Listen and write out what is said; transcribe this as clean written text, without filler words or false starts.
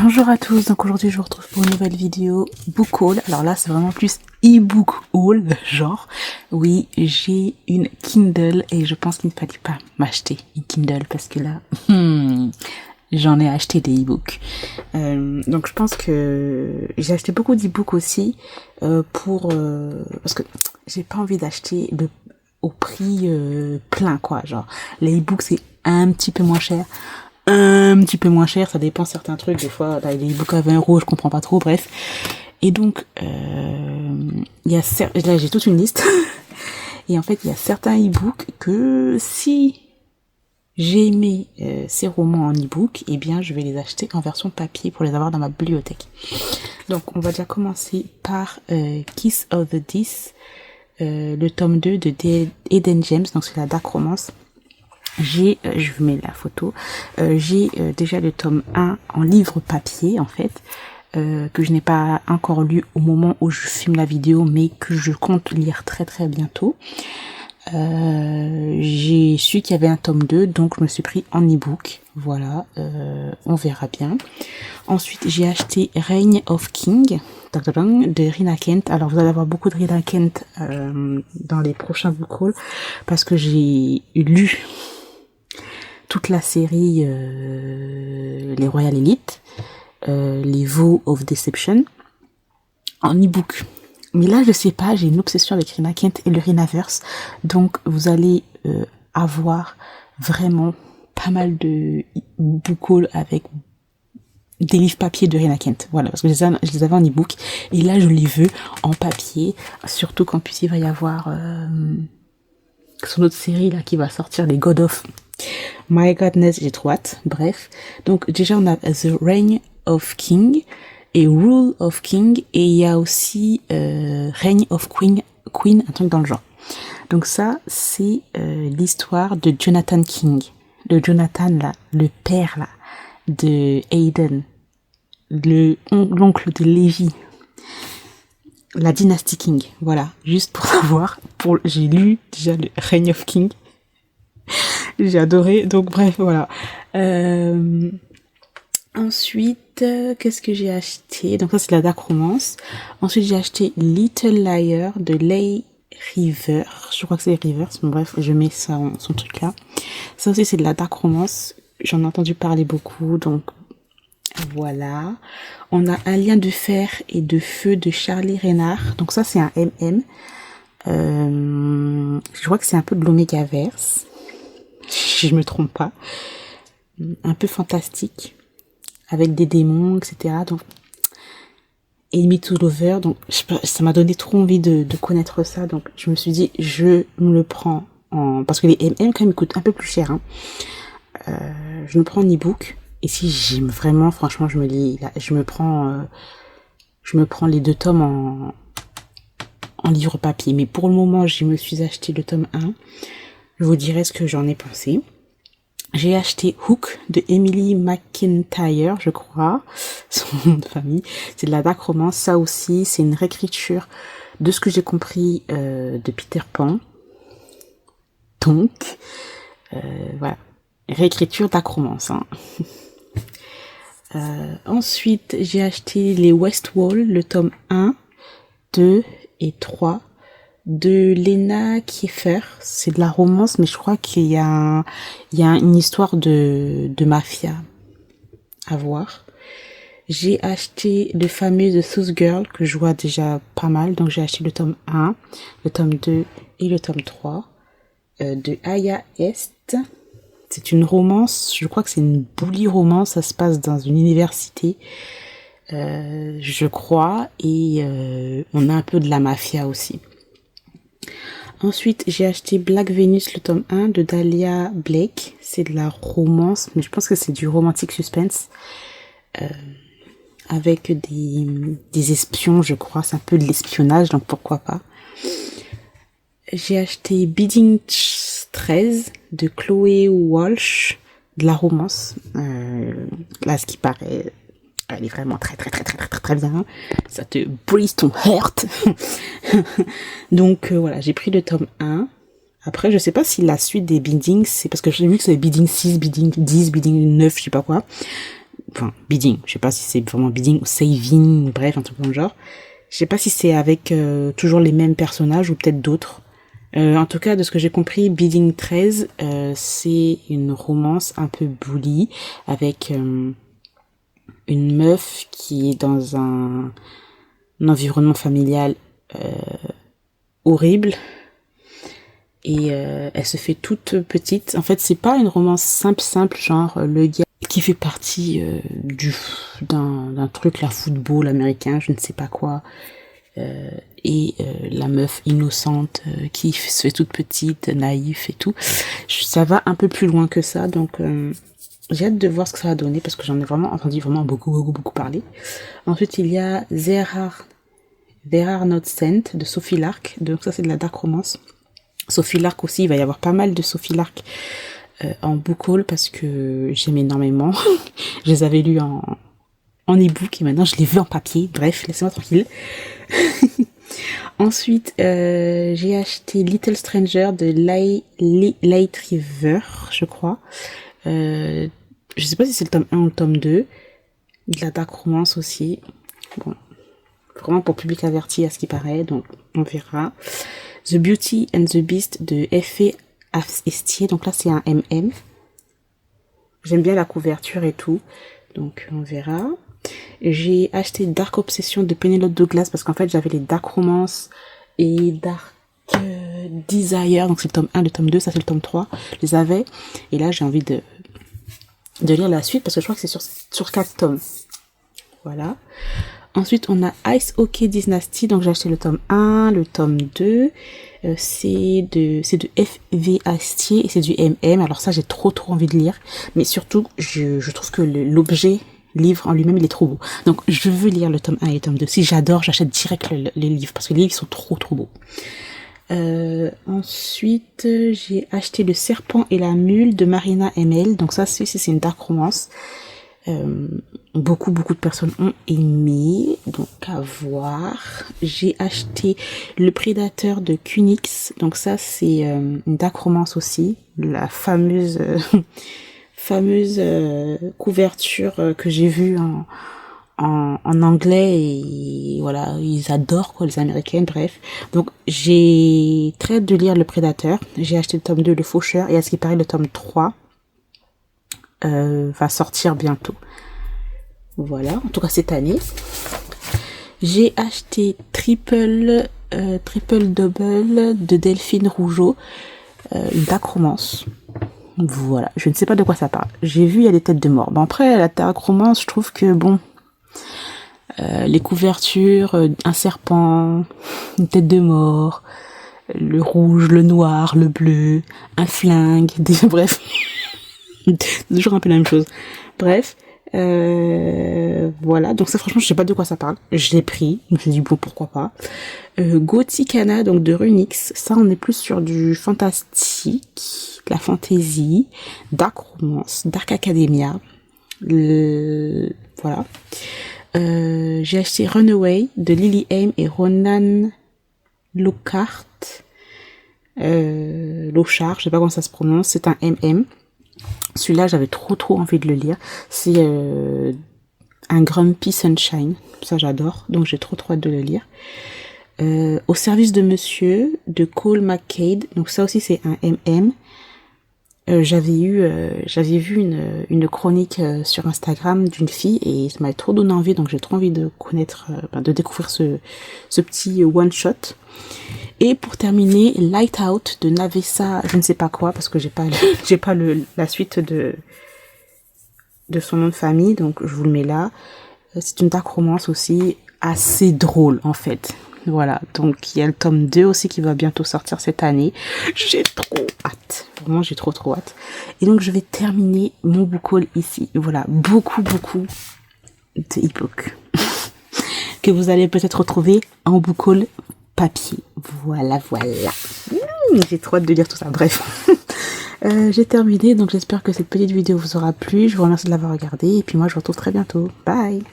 Bonjour à tous, donc aujourd'hui je vous retrouve pour une nouvelle vidéo book haul. Alors là c'est vraiment plus e-book haul, genre. Oui, j'ai une Kindle et je pense qu'il ne fallait pas m'acheter une Kindle parce que là, j'en ai acheté des e-books. Donc je pense que j'ai acheté beaucoup d'e-books aussi parce que j'ai pas envie d'acheter au prix plein quoi. Genre les e-books c'est un petit peu moins cher. Ça dépend certains trucs, des fois, là, les e-books à 20 euros, je comprends pas trop, bref. Et donc, là, j'ai toute une liste. Et en fait, il y a certains e-books que si j'ai aimé ces romans en e-book, eh bien, je vais les acheter en version papier pour les avoir dans ma bibliothèque. Donc, on va déjà commencer par Kiss of the Dis, le tome 2 de Eden James, donc c'est la dark romance. Je vous mets la photo, j'ai déjà le tome 1 en livre papier en fait, que je n'ai pas encore lu au moment où je filme la vidéo, mais que je compte lire très très bientôt. J'ai su qu'il y avait un tome 2, donc je me suis pris en e-book, voilà, on verra bien. Ensuite j'ai acheté Reign of King de Rina Kent. Alors vous allez avoir beaucoup de Rina Kent dans les prochains book hauls, parce que j'ai lu toute la série les Royal Elite, les Vows of Deception en e-book. Mais là, je sais pas, j'ai une obsession avec Rina Kent et le Rinaverse. Donc, vous allez avoir vraiment pas mal de book haul avec des livres papier de Rina Kent. Voilà, parce que je les avais en e-book. Et là, je les veux en papier. Surtout qu'en plus, il va y avoir son autre série là qui va sortir, les God of My Godness, j'ai trop hâte. Bref, donc déjà on a The Reign of King et Rule of King, et il y a aussi Reign of Queen, un truc dans le genre. Donc ça c'est l'histoire de Jonathan King, de Jonathan là, le père là de Aiden, l'oncle de Levi, la dynastie King. Voilà, juste pour savoir. J'ai lu déjà le Reign of King. J'ai adoré, donc bref, voilà. Ensuite, qu'est-ce que j'ai acheté? Donc ça, c'est la dark romance. Ensuite, j'ai acheté Little Liar de Leigh River. Je crois que c'est Rivers, mais bref, je mets son truc là. Ça aussi, c'est de la dark romance. J'en ai entendu parler beaucoup, donc voilà. On a Un lien de fer et de feu de Charlie Reynard. Donc ça, c'est un MM. Je crois que c'est un peu de l'Omégaverse, si je me trompe pas, un peu fantastique, avec des démons, etc. Donc, Enemy to Lover, donc ça m'a donné trop envie de connaître ça, donc je me suis dit, je me le prends parce que les MM quand même coûtent un peu plus cher, hein. Je me prends en e-book, et si j'aime vraiment, franchement, je me prends les 2 tomes en livre papier. Mais pour le moment, je me suis acheté le tome 1. Je vous dirai ce que j'en ai pensé. J'ai acheté Hook de Emily McIntyre, je crois, son nom de famille. C'est de la dark romance. Ça aussi, c'est une réécriture de ce que j'ai compris de Peter Pan. Donc, voilà. Réécriture dark romance, hein. Ensuite, j'ai acheté les Westwall, le tome 1, 2 et 3 de Lena Kiefer. C'est de la romance, mais je crois qu'il y a une histoire de mafia à voir. J'ai acheté le fameux The South Girl, que je vois déjà pas mal, donc j'ai acheté le tome 1, le tome 2 et le tome 3 de Aya Est. C'est une romance, je crois que c'est une bully romance, ça se passe dans une université, je crois, et on a un peu de la mafia aussi. Ensuite, j'ai acheté Black Venus, le tome 1 de Dahlia Blake. C'est de la romance, mais je pense que c'est du romantic suspense, avec des espions, je crois. C'est un peu de l'espionnage, donc pourquoi pas. J'ai acheté Bidding 13 de Chloé Walsh, de la romance. Là, ce qui paraît, elle est vraiment très très très très très très bien. Ça te brise ton heart. Donc voilà, j'ai pris le tome 1. Après, je sais pas si la suite des biddings, c'est parce que j'ai vu que c'est bidding 6, bidding 10, bidding 9, je sais pas quoi. enfin bidding, je sais pas si c'est vraiment bidding ou saving, bref, un truc dans le genre. Je sais pas si c'est avec toujours les mêmes personnages ou peut-être d'autres. En tout cas, de ce que j'ai compris, Bidding 13, c'est une romance un peu bully avec une meuf qui est dans un environnement familial horrible et elle se fait toute petite. En fait, c'est pas une romance simple, genre le gars qui fait partie d'un truc, la football américain, je ne sais pas quoi. Et la meuf innocente qui se fait toute petite, naïf et tout. Ça va un peu plus loin que ça, donc j'ai hâte de voir ce que ça va donner parce que j'en ai vraiment entendu beaucoup parler. Ensuite, il y a There Are Not Sent de Sophie Lark, donc ça c'est de la dark romance. Sophie Lark aussi, il va y avoir pas mal de Sophie Lark en book haul parce que j'aime énormément. Je les avais lus en e-book et maintenant je les veux en papier. Bref, laissez-moi tranquille. Ensuite, j'ai acheté Little Stranger de Light River, je crois. Je sais pas si c'est le tome 1 ou le tome 2. De la dark romance aussi. Bon, vraiment pour public averti à ce qui paraît, donc on verra. The Beauty and the Beast de F.A. Estier, donc là c'est un MM. J'aime bien la couverture et tout, donc on verra. J'ai acheté Dark Obsession de Penelope Douglas parce qu'en fait j'avais les Dark Romance et Dark Desire, donc c'est le tome 1, le tome 2, ça c'est le tome 3, je les avais et là j'ai envie de lire la suite parce que je crois que c'est sur 4 tomes. Voilà. Ensuite on a Ice Hockey Dynasty, donc j'ai acheté le tome 1, le tome 2, c'est de F.V. Astier et c'est du MM, alors ça j'ai trop envie de lire, mais surtout je trouve que l'objet livre en lui-même il est trop beau, donc je veux lire le tome 1 et le tome 2. Si j'adore, j'achète direct les livres parce que les livres sont trop beaux. Ensuite j'ai acheté Le Serpent et la Mule de Marina ML, donc ça c'est une dark romance. Beaucoup de personnes ont aimé, donc à voir. J'ai acheté Le Prédateur de Kunix, donc ça c'est une dark romance aussi, la fameuse couverture que j'ai vue en anglais et voilà, ils adorent quoi les Américaines, bref. Donc j'ai très hâte de lire Le Prédateur. J'ai acheté le tome 2, Le Faucheur, et à ce qui paraît le tome 3 va sortir bientôt. Voilà, en tout cas cette année. J'ai acheté Triple Double de Delphine Rougeau, une dark romance. Voilà, je ne sais pas de quoi ça parle. J'ai vu il y a des têtes de mort. Bon après la dark romance, je trouve que bon, les couvertures, un serpent, une tête de mort, le rouge, le noir, le bleu, un flingue, bref. C'est toujours un peu la même chose. Bref, voilà. Donc ça, franchement, je sais pas de quoi ça parle. Je l'ai pris. Je me suis dit, bon, pourquoi pas. Gothicana, donc de Runix. Ça, on est plus sur du fantastique, de la fantasy, dark romance, dark academia. Voilà. J'ai acheté Runaway de Lily Aim et Ronan Lockhart. Lochard, je sais pas comment ça se prononce. C'est un MM. Celui-là, j'avais trop envie de le lire. C'est un Grumpy Sunshine. Ça, j'adore. Donc, j'ai trop hâte de le lire. Au service de monsieur, de Cole McCade. Donc, ça aussi, c'est un MM. J'avais vu une chronique sur Instagram d'une fille et ça m'avait trop donné envie. Donc, j'ai trop envie de connaître, de découvrir ce petit one-shot. Et pour terminer, Light Out de Navessa, je ne sais pas quoi, parce que j'ai pas la suite de son nom de famille, donc je vous le mets là. C'est une dark romance aussi, assez drôle en fait. Voilà, donc il y a le tome 2 aussi qui va bientôt sortir cette année. J'ai trop hâte, vraiment j'ai trop hâte. Et donc je vais terminer mon book haul ici. Voilà, beaucoup de e-books que vous allez peut-être retrouver en book haul papier. Voilà. J'ai trop hâte de lire tout ça. Bref. J'ai terminé, donc j'espère que cette petite vidéo vous aura plu. Je vous remercie de l'avoir regardé et puis moi je vous retrouve très bientôt. Bye.